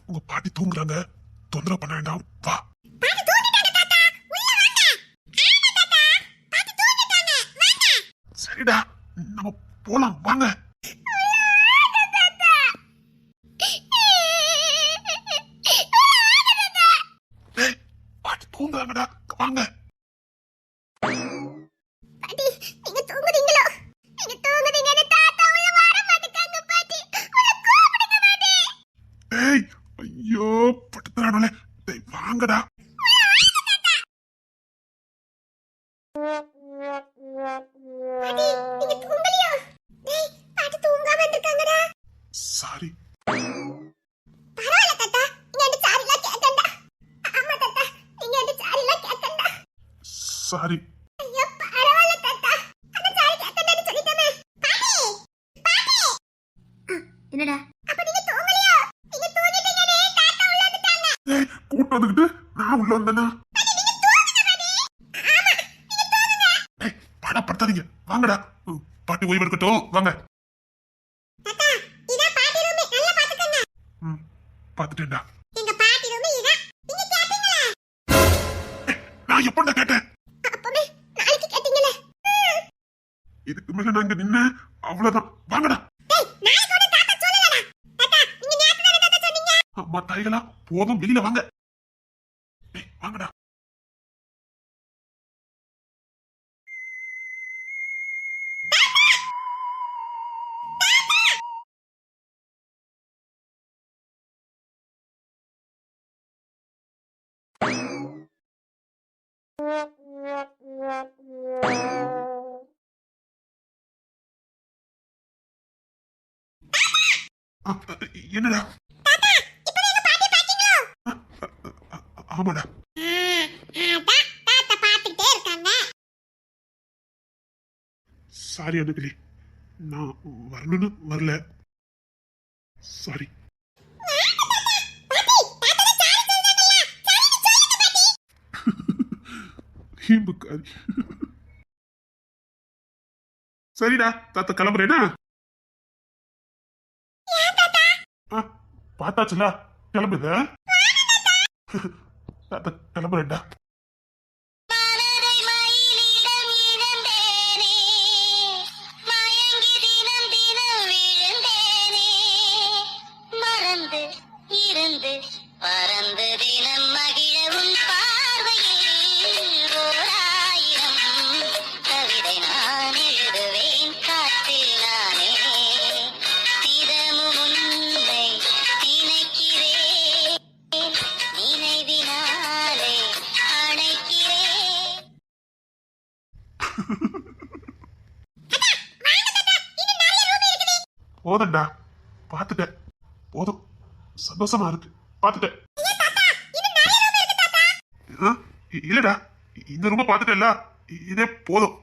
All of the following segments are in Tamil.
உங்க பாட்டி தூங்குறாங்க, தொந்தரவு பண்ண வேண்டாம், வா. சரிடா, நம்ம போலாம், வாங்க. பாட்டி தூங்குறாங்கடா, வாங்க. ஐயோ பட்டுறானே, வாங்கடா. சாரி. சாரி. என்னடா கூட்டு வந்துக்கிட்டு நான் உள்ள வந்தேனா? படப்படுத்தாதீங்க, வாங்கடா. பாட்டி ஓய்வு எடுக்கட்டும், வாங்க. பாத்துட்டேன்டா. நான் எப்படா கேட்டேன்? இதுக்கு மேல நாங்க நின்ன அவ்வளவுதான், வாங்கடா. அம்மா தாய்களா, போதும், வெளியில வாங்க. வாங்கடா. என்னடா? ஆமாடா. சாரி அனுகலி, நான் வரணும்னு வரல. சாரி. சரிடா, தாத்தா கிளம்புறேனா? பார்த்தாச்சுல, கிளம்புத. தாத்தா கிளம்புறேன்டா. போதண்டா, பாத்துட்டேன், போதும், சந்தோஷமா இருக்கு, பாத்துட்டேன். இல்லடா, இந்த ரூம பாத்துட்டேன்ல, இதே போதும்.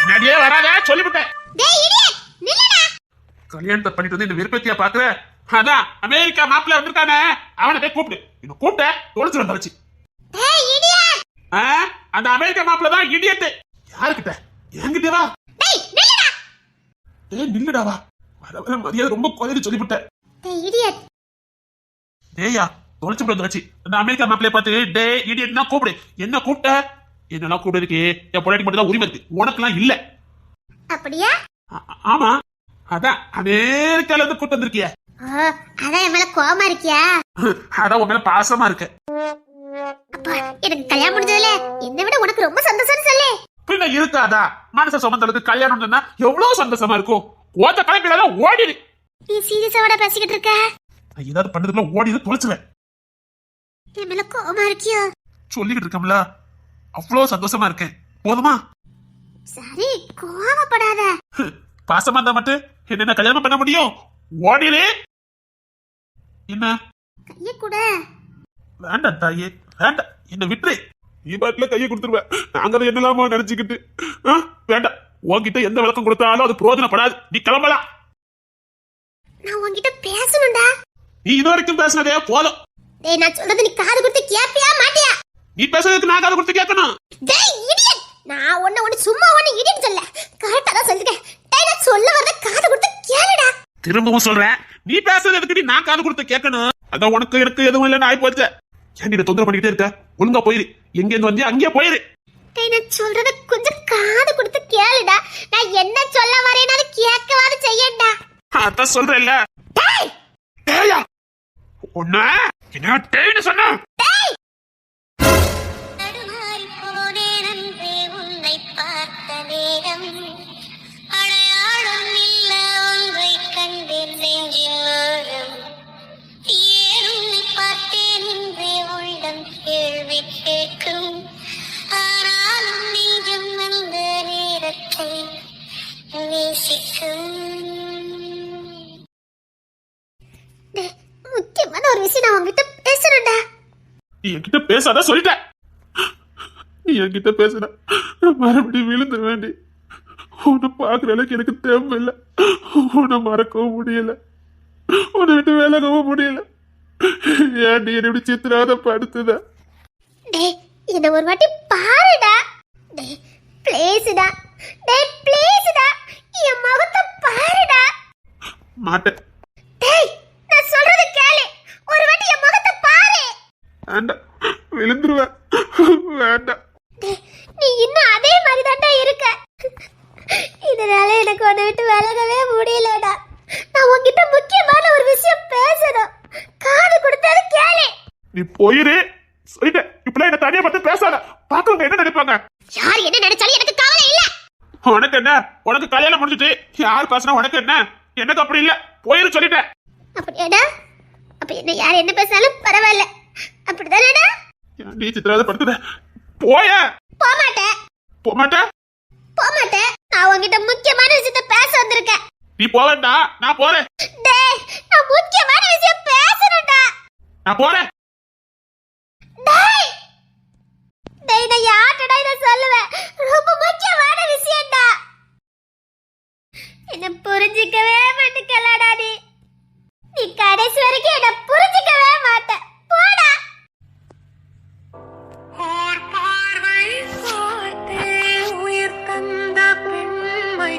நடியே வராத சொல்லிவிட்டேன். கல்யாணத்தை பண்ணிட்டு வந்து இந்த விருப்பத்தியா பாக்குற? அதான் அமெரிக்கா மாப்பிள்ள வந்திருக்கானே, அவனை போய் கூப்பிடு. இன்னும் கூப்பிட்ட தொலைச்சு வந்த வச்சு. அந்த அமெரிக்கா மாப்பிள்ள தான் இடியட். யாருக்கிட்ட? என்கிட்ட வா. நில்லுடாவா, வர வர மரியாதை ரொம்ப குறைஞ்சு சொல்லிவிட்டேன். டேயா தொலைச்சு விட வச்சு அந்த அமெரிக்கா மாப்பிள்ளைய பார்த்து டே இடியட் தான் கூப்பிடு. என்ன கூப்பிட்ட? என்னெல்லாம் கூப்பிடுறதுக்கு என் பொண்டாட்டி மட்டும் தான் உரிமை இருக்கு, உனக்கெல்லாம் இல்ல. அப்படியா? ஆமா, அதான் அமெரிக்கால இருந்து கூட்டு வந்திருக்கிய. அதான் என் மேல கோவமா இருக்கியா? அதான் உன் மேல பாசமா இருக்கு. எனக்கு கல்யாணம் முடிஞ்சதுல என்னை விட உனக்கு ரொம்ப சந்தோஷம் சொல்லு. பின்ன இருக்காதா? மனச சுமந்தளுக்கு கல்யாணம் சொன்னா எவ்வளவு சந்தோஷமா இருக்கும். ஓட்ட கலப்பில ஓடிடு. நீ சீரியஸாவோட பேசிக்கிட்டு இருக்க? நான் ஏதாவது பண்ணதுக்குள்ள ஓடிடு தொலைச்சுவேன். என் மேல கோவமா இருக்கியோ? சொல்லிக்கிட்டு இருக்கோம்ல, அவ்வளவு சந்தோஷமா இருக்கேன். போதுமா? சரி, கோவப்படாத. பாசமா இருந்தா மட்டும் என்ன கல்யாணம் பண்ண முடியும்? ஓடிடு. என்ன கைய கூட? வேண்டாம் தாயே, வேண்டாம், என்ன விட்டுரு. நீ பாட்டுல கையை கொடுத்துருவேன். நாங்க அதை என்னலாமோ நினைச்சுக்கிட்டு. வேண்டாம், உன்கிட்ட எந்த விளக்கம் கொடுத்தாலும் அது பிரயோஜனப்படாது. நீ கிளம்பலாம். நான் உன்கிட்ட பேசணும்டா. நீ இது வரைக்கும் பேசினதே போதும். டேய், நான் சொல்றது நீ காது கொடுத்து கேப்பியா மாட்டியா? நீ பேசுறதுக்கு நான் காது கொடுத்து கேட்கணும். டேய் இடியட், நான் ஒண்ணு சும்மா இடியட் சொல்ல. கரெக்ட்டா தான் சொல்லுங்க. டேய், நான் சொல்ல வரத காது கொடுத்து கேளுடா. திரும்பவும் சொல்றேன், நீ பேசுறதுக்கு நான் காது கொடுத்து கேட்கணும். அதான் உனக்கு எனக்கு எதுவும் இல்லைன்னு ஆயி போச்சு. ஏன்டி இதை தொந்தரவு பண்ணிக்கிட்டே இருக்க? ஒழுங்கா போயிரு. எங்க இருந்து வந்து அங்கேயே போயிரு. டேய், நான் சொல்றத கொஞ்சம் காது கொடுத்து கேளுடா. நான் என்ன சொல்ல வரேன்னு கேட்கவாது செய்யடா. அதான் சொல்றேன்ல. டேய் டேயா ஒண்ணு என்ன டேய்னு சொன்ன? டேய், நடுமாறி போனேன் அன்றே உன்னை பார்த்த நேரம். அடையாளம் இல்ல ஒன்றை கண்டேன் நெஞ்சின் ஓரம். ஏன் உன்னை பார்த்தேன் என்றே உள்ளம் கேள்வி கேட்கும். ஆனாலும் நெஞ்சம் அந்த நேரத்தை நேசிக்கும். டேய், முக்கியமான ஒரு விஷயம் நான் உன்கிட்ட பேசணும்டா. நீ என்கிட்ட பேசாத சொல்லிட்டேன். நீ என்கிட்ட பேசுற மறுபடியும் விழுந்து வேண்டி. உன்னை பாக்குற அளவுக்கு எனக்கு தேவை இல்லை. உன்னை மறக்கவும் முடியல, உன்னை விட்டு விலகவும் முடியல. ஏன் நீ எப்படி சித்திராத படுத்துத? டேய், என்ன ஒரு வாட்டி பாருடா. டேய் ப்ளீஸ்டா. டேய் ப்ளீஸ்டா, என் முகத்தை பாருடா. மாட்டேன். டேய், நான் சொல்றது கேளு. ஒரு வாட்டி என் முகத்தை பாரு. வேண்டாம், விழுந்துருவேன். வேண்டாம். டேய், நீ இன்னும் அதே மாதிரி தான்டா இருக்க. இதனால எனக்கு உன்னை விட்டு விலகவே முடியலடா. நான் உன்கிட்ட முக்கியமான ஒரு விஷயம் பேசணும். காது கொடுத்தாது கேளு. நீ போயிரு சொல்லிட்டேன். இப்பெல்லாம் என்ன தனியா பார்த்து பேசாத. பாக்குறவங்க என்ன நினைப்பாங்க? யார் என்ன நினைச்சாலும் எனக்கு கவலை இல்ல. உனக்கு என்ன? உனக்கு கல்யாணம் முடிஞ்சிட்டு யார் பேசினா உனக்கு என்ன? எனக்கு அப்படி இல்ல. போயிரு சொல்லிட்டேன். அப்படியாடா? அப்ப என்ன யார் என்ன பேசினாலும் பரவாயில்ல, அப்படிதானடா? நீ சித்திராத படுத்துத. போய போமாட்டேன். போமாட்டேன். போமாட்டேன். நான் உன்கிட்ட முக்கியமான விஷயத்த பேச வந்திருக்கேன். நீ போவேண்டா, நான் போறேன். டேய், நான் முக்கியமான விஷயம் பேசணும்டா. நான் போறேன். டேய் டேய், நான் யார்கிட்டடா இதை சொல்லுவேன்? ரொம்ப முக்கியமான விஷயம்டா. என்ன புரிஞ்சிக்கவே மாட்டேங்கலடா நீ. நீ கடைசி வரைக்கும் என்ன புரிஞ்சிக்கவே மாட்ட. போடா. ஓர் பார்வை பார்த்தே உயிர் தந்த பெண்மை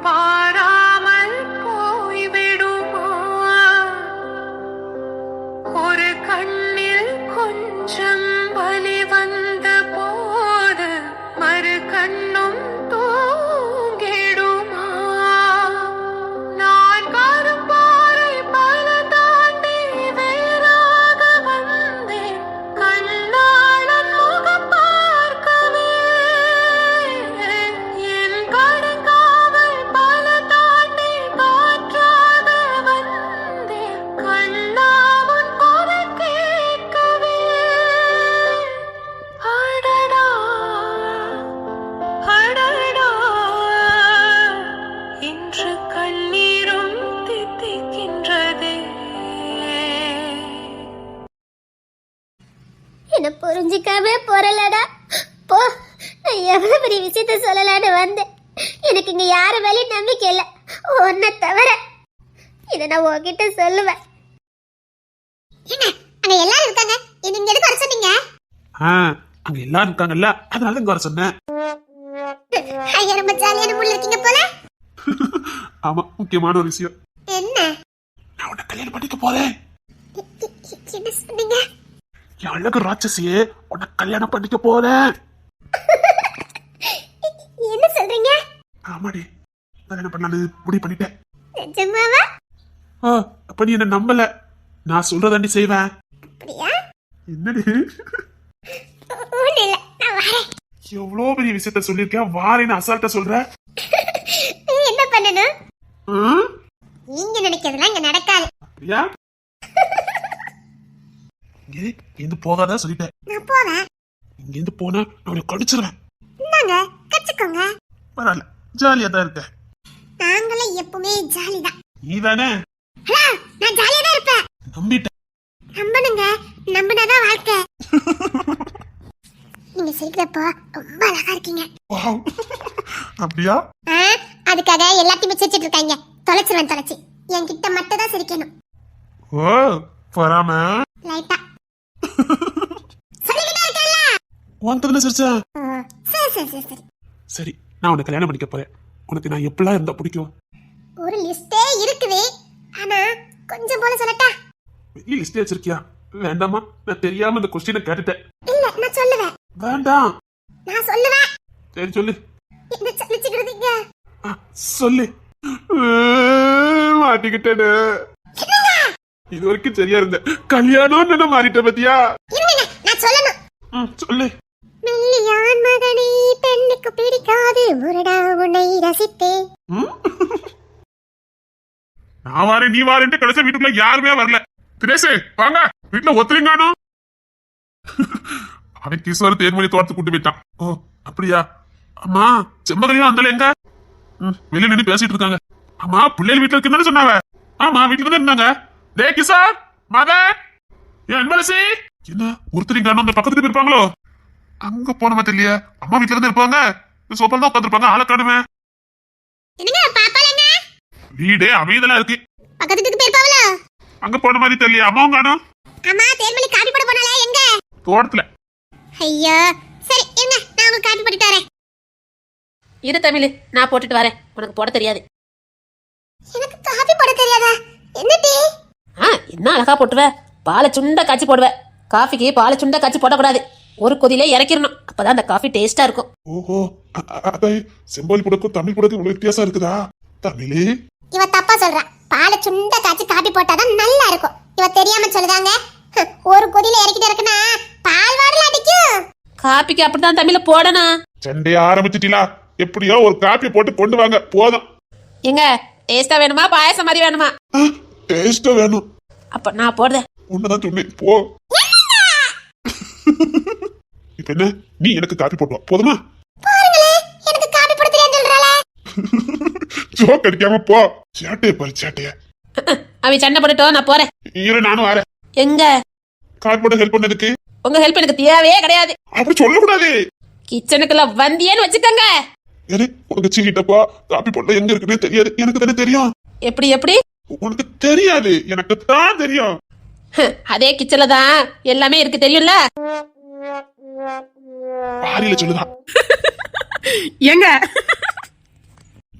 பாராமல் போய்விடுமா? ஒரு கண்ணில் கொஞ்சம் வலி வந்த போது மறு கண்ணும் தூங்கிடுமா? நான் கரும்பாறை பல தாண்டி வேறாக வந்தேன். கண்ணாளன் முகம் பார்க்கவே. என் கடுங்காவல் பல தாண்டி காற்றாக வந்தேன். கண்ணாவும் குரல் கேட்கவே. அடடா அடடா, இன்று கண்ணீரும் தித்திக்கின்றதே. என்ன புரிஞ்சிக்காம போறலடா. போ. நான் எவ்வளவு பெரிய விஷயத்த சொல்லலான்னு வந்தேன். எனக்கு இங்க யாரு மேலேயும் நம்பிக்கை இல்லை, உன்னை தவிர. இதை நான் உன்கிட்ட சொல்லுவேன். என்ன அங்க எல்லாரும் இருக்காங்க, நீங்க எதுக்கு வர சொன்னீங்க? அங்க எல்லாரும் இருக்காங்கல்ல, அதனால இங்க வர சொன்னேன். ஐயா, ரொம்ப ஜாலியான மூட்ல இருக்கீங்க போல. ஆமா, முக்கியமான ஒரு விஷயம். என்ன? நான் உன்னை கல்யாணம் பண்ணிக்க போறேன். என்ன சொன்னீங்க? என் அழகு ராட்சசியே, உன்னை கல்யாணம் பண்ணிக்க போறேன். என்ன சொல்றீங்க? ஆமாடி, கல்யாணம் பண்ணலான்னு முடிவு பண்ணிட்டேன். நிஜமாவா? அப்ப நீ என்ன நம்பல. நான் சொல்றதாண்டி செய்வேன். அப்படியா? என்னடி ஒண்ணு இல்ல, நான் வரேன். எவ்வளவு பெரிய விஷயத்த சொல்லிருக்கேன், வாரேன்னு அசால்ட்டா சொல்ற. என்ன பண்ணணும்? பிரியா இங்க போகாத சொல்லிட்டேன். நான் போவேன். இங்க இருந்து போனா நான் உன்னை கடிச்சிருவேன். இந்தாங்க கடிச்சுக்கோங்க. பரவாயில்ல, ஜாலியா தான் இருக்க. நாங்களே எப்பவுமே ஜாலி தான். நீ தானே? நான் ஜாலியா தான் இருப்பேன். நம்பிட்டேன். நம்பணுங்க, நம்பினாதான் வாழ்க்கை. நீங்க சிரிக்கிறப்போ ரொம்ப அழகா இருக்கீங்க. வாவ். அப்படியா? அதுக்காக எல்லாத்தையுமே சிரிச்சிட்டு இருக்காங்க. தொலைச்சு என்கிட்ட மட்டும் தான் சிரிக்கணும். ஓ பொறாம லைட்டா சொல்லிக்கிட்டே இருக்கேன்ல. உன்கிட்ட சிரிச்சா? சரி. சரி, நான் உன்னை கல்யாணம் பண்ணிக்க போறேன். உனக்கு நான் எப்படிலாம் இருந்தா பிடிக்கும்? ஒரு லிஸ்டே இருக்குது. ஆனா கொஞ்சம் போல சொல்லட்டா? பெரிய லிஸ்டே வச்சிருக்கியா? வேண்டாமா, நான் தெரியாம இந்த கொஸ்டினை கேட்டுட்டேன். இல்ல, நான் சொல்லுவேன். வேண்டாம், நான் சொல்லுவேன். சரி சொல்லு. என்ன சொல்லிச்சுக்கிறீங்க? சொல்லு. மாட்டிக்கிட்டேன்னு இது வரைக்கும் சரியா இருந்த கல்யாணம் என்ன மாறிட்ட பத்தியா? நான் சொல்லணும். சொல்லு. மெல்லியான் மகனே, பெண்ணுக்கு பிடிக்காது முரடா உன்னை ரசித்தேன். நான் வாரேன் நீ வாரேன்ட்டு கடைசி வீட்டுக்குள்ள யாருமே வரல. திரேசே வாங்க, வீட்டுல ஒத்துறீங்கானோ? அவன் கிஷோர் தேன்மொழி தோட்டத்து கூட்டு போயிட்டான். ஓ அப்படியா? அம்மா செம்பகலையும் அந்த எங்க? வெளியே நின்று பேசிட்டு இருக்காங்க. ஆமா பிள்ளைகள் வீட்டுல இருக்குன்னு சொன்னாவ. ஆமா வீட்டுல தான் இருந்தாங்க. டே கிஷோர் மத என் அன்பரசி என்ன ஒருத்தரிங்கானோ? அந்த பக்கத்துல இருப்பாங்களோ? அங்க போனமா தெரியல. அம்மா வீட்டுல இருந்து இருப்பாங்க. சோப்பால தான் உட்காந்துருப்பாங்க. ஆளை காணுமே. வீடே அமைதலா இருக்கு. பக்கத்து வீட்டுக்கு போயிருப்பாவல. அங்க போன மாதிரி தெரியல. அம்மாவும் காணோம். அம்மா தேர்மொழி காப்பி போட போனாலே எங்க? தோட்டத்துல. ஐயோ சரி இருங்க, நான் உங்களுக்கு காப்பி போட்டுட்டு வரேன். இரு தமிழ், நான் போட்டுட்டு வரேன். உனக்கு போட தெரியாது. எனக்கு காப்பி போட தெரியாதா? என்ன டீ? என்ன அழகா போட்டுவ. பாலை சுண்ட காய்ச்சி போடுவ. காஃபிக்கு பாலை சுண்ட காய்ச்சி போடக்கூடாது. ஒரு கொதிலே இறக்கிடணும். அப்பதான் அந்த காஃபி டேஸ்டா இருக்கும். ஓஹோ, அதை செம்பொலி புடக்கும் தமிழ் புடக்கும் இவ்வளவு வித்தியாசம் இருக்குதா? தமிழே இவ தப்பா சொல்றா. பாலை சுண்ட காய்ச்சி காப்பி போட்டாதான் நல்லா இருக்கும். இவ தெரியாம சொல்லுதாங்க. ஒரு கொதியில இறக்கிட்டு இருக்குன்னா பால் வாடல அடிக்கும். காப்பிக்கு அப்படிதான் தமிழ போடணும். சண்டைய ஆரம்பிச்சிட்டீங்களா? எப்படியோ ஒரு காப்பி போட்டு கொண்டு வாங்க போதும். எங்க டேஸ்டா வேணுமா பாயசம் மாதிரி வேணுமா? டேஸ்டா வேணும். அப்ப நான் போடுறேன். உன்னதான் சொன்னேன் போ. இப்ப என்ன நீ எனக்கு காப்பி போட்டு வா போதுமா? பாருங்களே, எனக்கு காப்பி போட தெரியாதுன்னு சொல்றாளே. ஜோக் அடிக்காம போ. சேட்டைய பாரு சேட்டைய. அவ சண்டை போட்டுட்டோம், நான் போறேன். இரு நானும் வரேன். எங்க காப்பி போட ஹெல்ப் பண்ணதுக்கு உங்க ஹெல்ப் எனக்கு தேவையே கிடையாது. அப்படி சொல்லக்கூடாது. கிச்சனுக்குள்ள வந்தியேன்னு வச்சுக்கோங்க. உனக்கு சீக்கிட்டப்பா காப்பி போட எங்க இருக்குன்னு தெரியாது. எனக்கு தானே தெரியும். எப்படி எப்படி? உனக்கு தெரியாது, எனக்கு தான் தெரியும். அதே கிச்சன்ல தான் எல்லாமே இருக்கு தெரியும்ல. பாரியில சொல்லுதான். எங்க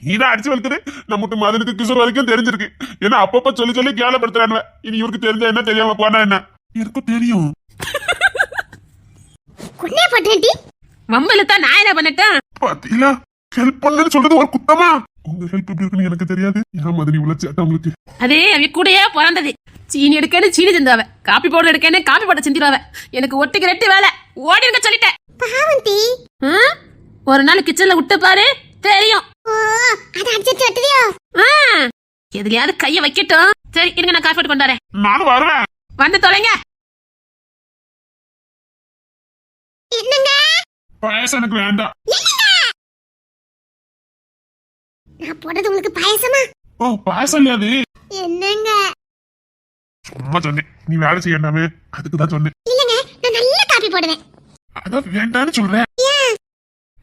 நீதான் அடிச்சு வளர்க்குது. நமக்கு மதனுக்கு கிஷோர் வரைக்கும் தெரிஞ்சிருக்கு. ஏன்னா அப்பப்ப சொல்லி சொல்லி கேவலப்படுத்துறானுவ. இனி இவருக்கு தெரிஞ்சா என்ன, தெரியாம போனா என்ன? எனக்கு தெரியும். குன்னே போட்டேன்டி. மம்பல தான் நான் என்ன பண்ணட்டேன்? பாத்தீங்களா, ஹெல்ப் பண்ணு சொல்றது ஒரு குத்தமா? உங்க ஹெல்ப் எப்படி இருக்குன்னு எனக்கு தெரியாது. ஏன் மதனி இவ்வளவு சேட்டா உங்களுக்கு? அதே அவ கூடயே பிறந்தது. சீனி எடுக்கன்னு சீனி செஞ்சாவ, காப்பி பவுடர் எடுக்கன்னு காப்பி போட செஞ்சிருவாவ. எனக்கு ஒட்டிக்கு ரெட்டு வேலை. ஓடி இருக்க சொல்லிட்டேன். பாவந்தி. ஒரு நாள் கிச்சன்ல விட்டு பாரு தெரியும். ஓ, அத அடிச்சிட்டு வட்டறியோ? எதுலயாவது கைய வைக்கட்டும். சரி இருங்க, நான் காஃபி போட்டு கொண்டு வரேன். நானும் வருவேன். வந்து தொலைங்க. என்னங்க? பாயசம் எனக்கு வேண்டாம். நான் போடுறது உங்களுக்கு பாயசமா? ஓ பாயசம் இல்லையா அது? என்னங்க? சும்மா சொன்னேன், நீ வேலை செய்யண்டாமே அதுக்குதான் சொன்னேன். இல்லங்க, நான் நல்ல காபி போடுவேன். அதான் வேண்டான்னு சொல்றேன்.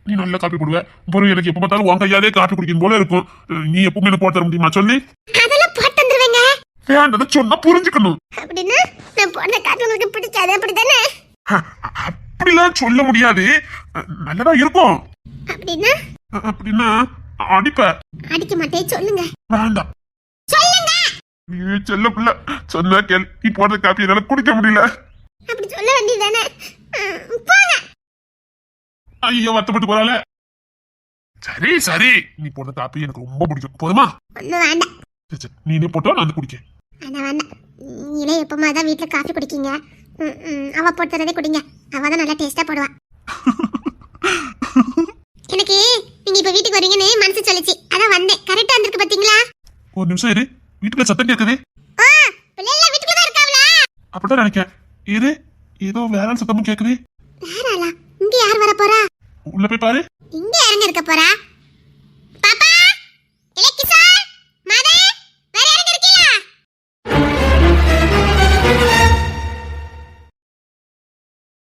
நீ நல்ல காப்பி போடுவ. அப்புறம் எனக்கு எப்ப பார்த்தாலும் உன் கையாலே காப்பி குடிக்கணும் போல இருக்கும். நீ எப்பவுமே எனக்கு போட்டு தர முடியுமா சொல்லி? அதெல்லாம் போட்டு தந்துருவேங்க. வேண்டாத சொன்னா புரிஞ்சுக்கணும். அப்படின்னா நான் போடுற காபி உங்களுக்கு பிடிக்காது அப்படிதானே? அப்படிலாம் சொல்ல முடியாது. நல்லதா இருக்கும். அப்படின்னா? அப்படின்னா அடிப்ப. அடிக்க மாட்டேன் சொல்லுங்க. வேண்டாம் சொல்லுங்க. செல்ல பிள்ளை சொன்னா கேள். நீ போடுற காப்பி என்னால குடிக்க முடியல. அப்படி சொல்ல வேண்டியதானே? போங்க. ஐயோ வத்தப்பட்டு போறாள. சரி சரி, நீ போடுற காப்பி எனக்கு ரொம்ப பிடிக்கும். போதுமா? ஒன்னும் வேண்டாம். சரி நீனே போட்டோ நான் குடிக்க. வேண்டாம். நீங்களே எப்பமா தான் வீட்டுல காஃபி குடிக்கீங்க. அவ போட்டுறதே குடிங்க. அவ தான் நல்லா டேஸ்டா போடுவா. எனக்கு நீங்க இப்ப வீட்டுக்கு வரீங்கன்னு மனசு சொல்லிச்சு. அதான் வந்தேன். கரெக்டா வந்திருக்கு பாத்தீங்களா? ஒரு நிமிஷம் இரு, வீட்டுல சத்தம் கேக்குது. அப்படிதான் நினைக்கேன். இது ஏதோ வேற சத்தமும் கேக்குது. வேற ஆளா? இங்க யார் வர போறா? உள்ள போய் பாரு. இங்க யாருங்க இருக்க போறா?